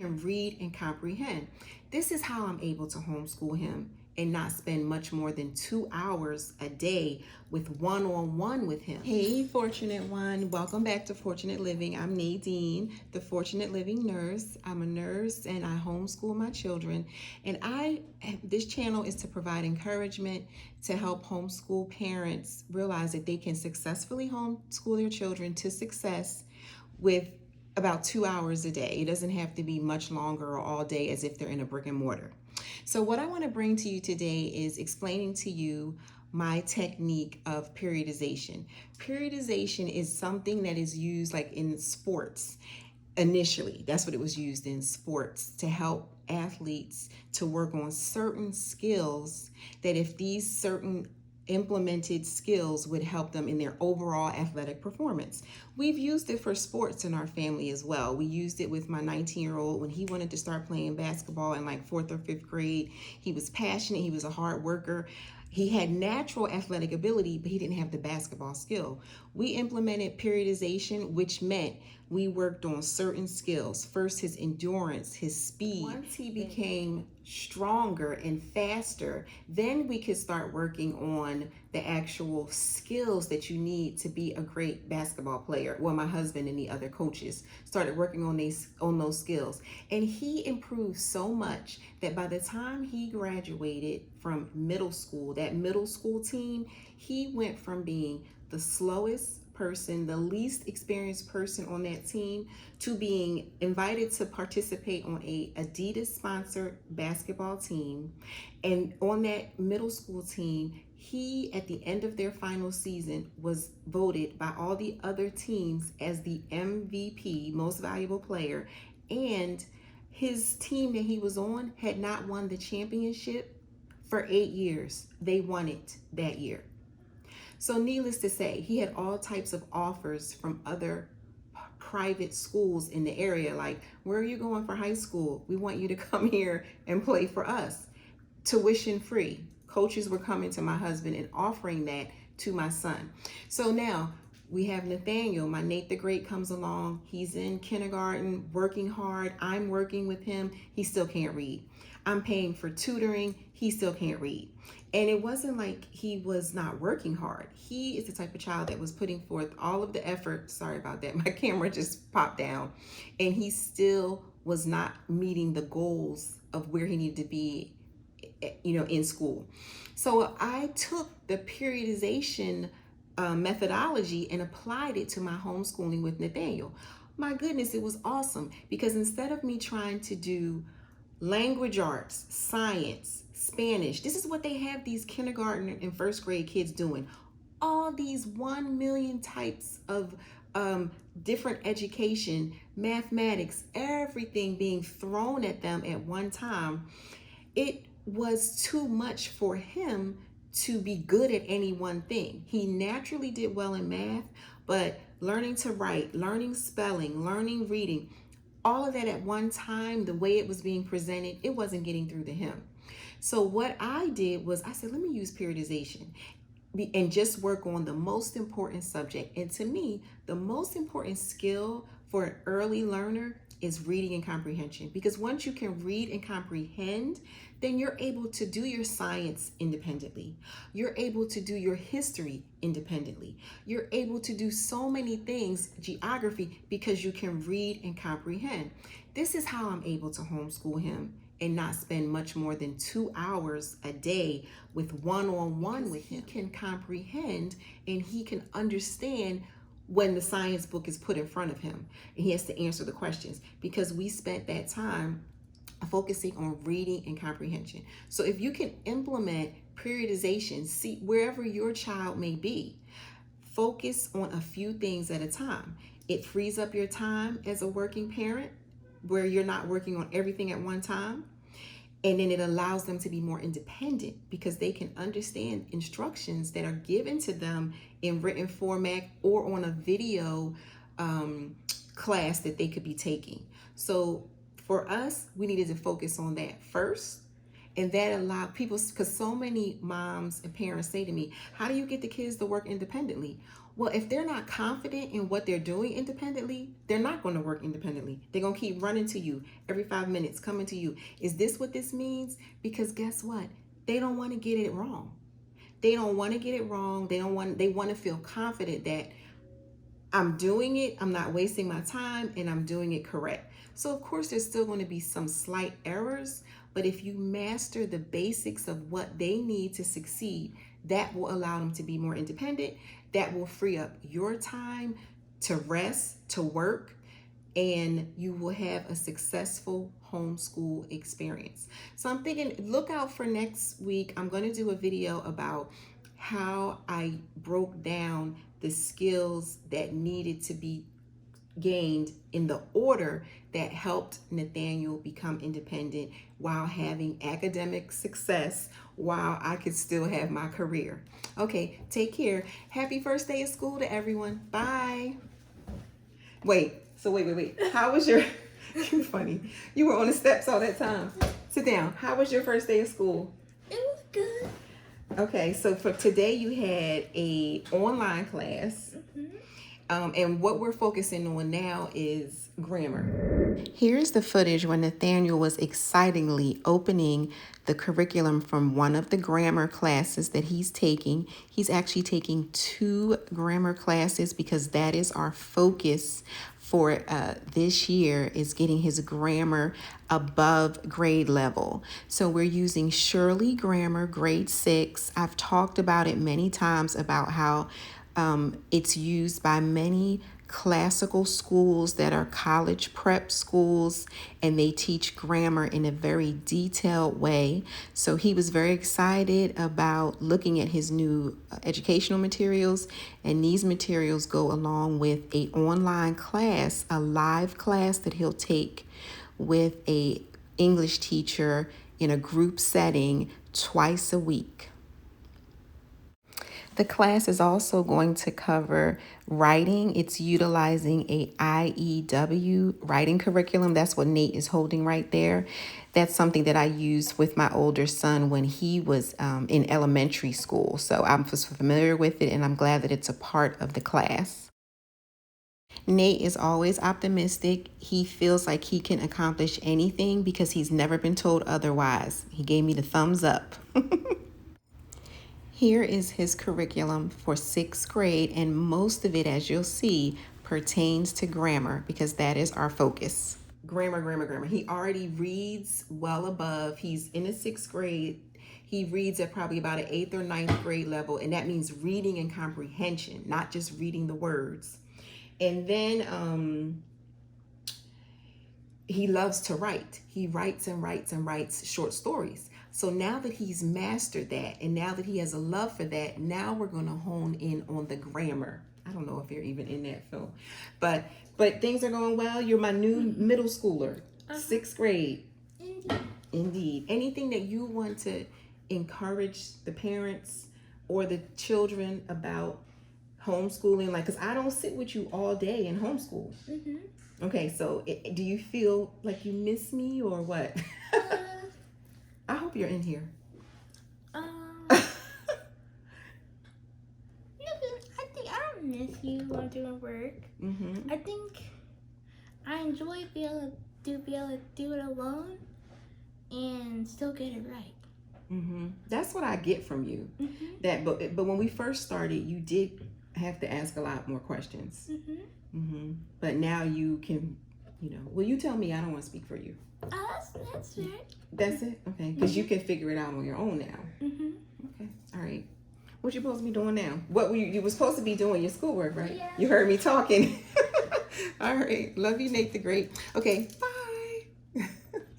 and read and comprehend. This is how I'm able to homeschool him and not spend much more than 2 hours a day with one-on-one with him. Hey, Fortunate One. Welcome back to Fortunate Living. I'm Nadine, the Fortunate Living nurse. I'm a nurse and I homeschool my children. And this channel is to provide encouragement to help homeschool parents realize that they can successfully homeschool their children to success with about 2 hours a day. It doesn't have to be much longer or all day as if they're in a brick and mortar. So what I want to bring to you today is explaining to you my technique of periodization. Periodization is something that is used like in sports. Initially, that's what it was used in sports, to help athletes to work on certain skills that if these certain implemented skills would help them in their overall athletic performance. We've used it for sports in our family as well. We used it with my 19-year-old when he wanted to start playing basketball in like 4th or 5th grade. He was passionate, he was a hard worker. He had natural athletic ability, but he didn't have the basketball skill. We implemented periodization, which meant we worked on certain skills. First, his endurance, his speed. Once he became stronger and faster, then we could start working on the actual skills that you need to be a great basketball player. Well, my husband and the other coaches started working on those skills. And he improved so much that by the time he graduated from middle school, that middle school team, he went from being the slowest person, the least experienced person on that team, to being invited to participate on a Adidas sponsored basketball team. And on that middle school team, he, at the end of their final season, was voted by all the other teams as the MVP, most valuable player. And his team that he was on had not won the championship for 8 years. They won it that year. So needless to say, he had all types of offers from other private schools in the area, like, where are you going for high school? We want you to come here and play for us. Tuition free. Coaches were coming to my husband and offering that to my son. So now we have Nathaniel, my Nate the Great, comes along. He's in kindergarten, working hard. I'm working with him. He still can't read. I'm paying for tutoring. He still can't read. And it wasn't like he was not working hard. He is the type of child that was putting forth all of the effort. Sorry about that. My camera just popped down. And he still was not meeting the goals of where he needed to be, in school. So I took the periodization methodology and applied it to my homeschooling with Nathaniel. My goodness, it was awesome, because instead of me trying to do language arts, science, Spanish, this is what they have these kindergarten and first grade kids doing. All these 1 million types of different education, mathematics, everything being thrown at them at one time. It was too much for him to be good at any one thing. He naturally did well in math, but learning to write, learning spelling, learning reading, all of that at one time, the way it was being presented, it wasn't getting through to him. So what I did was I said, let me use periodization and just work on the most important subject. And to me, the most important skill for an early learner is reading and comprehension, because once you can read and comprehend, then you're able to do your science independently. You're able to do your history independently. You're able to do so many things, geography, because you can read and comprehend. This is how I'm able to homeschool him and not spend much more than 2 hours a day with one-on-one with him. He can comprehend and he can understand when the science book is put in front of him and he has to answer the questions, because we spent that time focusing on reading and comprehension. So if you can implement periodization, see wherever your child may be, focus on a few things at a time. It frees up your time as a working parent, where you're not working on everything at one time. And then it allows them to be more independent, because they can understand instructions that are given to them in written format or on a video class that they could be taking. So for us, we needed to focus on that first. And that allowed people, because so many moms and parents say to me, how do you get the kids to work independently? Well, if they're not confident in what they're doing independently, they're not going to work independently. They're going to keep running to you every 5 minutes, coming to you. Is this what this means? Because guess what? They don't want to get it wrong. They don't want to get it wrong. They want to feel confident that I'm doing it, I'm not wasting my time, and I'm doing it correct. So of course, there's still going to be some slight errors, but if you master the basics of what they need to succeed, that will allow them to be more independent. That will free up your time to rest, to work, and you will have a successful homeschool experience. So I'm thinking, look out for next week. I'm going to do a video about how I broke down the skills that needed to be gained in the order that helped Nathaniel become independent while having academic success, while I could still have my career. Okay, take care. Happy first day of school to everyone. Bye. Wait. How was your, you're funny. You were on the steps all that time. Sit down. How was your first day of school? It was good. Okay, so for today you had a online class. And what we're focusing on now is grammar. Here's the footage when Nathaniel was excitingly opening the curriculum from one of the grammar classes that he's taking. He's actually taking 2 grammar classes because that is our focus for this year, is getting his grammar above grade level. So we're using Shirley Grammar, grade 6. I've talked about it many times about how it's used by many classical schools that are college prep schools, and they teach grammar in a very detailed way. So he was very excited about looking at his new educational materials, and these materials go along with an online class, a live class that he'll take with a English teacher in a group setting twice a week. The class is also going to cover writing. It's utilizing a IEW writing curriculum. That's what Nate is holding right there. That's something that I used with my older son when he was in elementary school. So I'm familiar with it, and I'm glad that it's a part of the class. Nate is always optimistic. He feels like he can accomplish anything because he's never been told otherwise. He gave me the thumbs up. Here is his curriculum for 6th grade, and most of it, as you'll see, pertains to grammar because that is our focus. Grammar. He already reads well above. He's in the 6th grade. He reads at probably about an 8th or 9th grade level, and that means reading and comprehension, not just reading the words. And then he loves to write. He writes short stories. So now that he's mastered that, and now that he has a love for that, now we're going to hone in on the grammar. I don't know if you're even in that, Phil. But things are going well. You're my new middle schooler, 6th grade. Indeed. Anything that you want to encourage the parents or the children about homeschooling? Like, because I don't sit with you all day in homeschool. Okay, so do you feel like you miss me or what? I hope you're in here. I think I don't miss you while doing work. I think I enjoy being able to do it alone and still get it right. That's what I get from you. But when we first started, you did have to ask a lot more questions. But now you can, well, you tell me. I don't want to speak for you. That's right. That's it? Okay. Because you can figure it out on your own now. Okay. All right. What you supposed to be doing now? What you were supposed to be doing your schoolwork, right? Yeah. You heard me talking. All right. Love you, Nate the Great. Okay. Bye.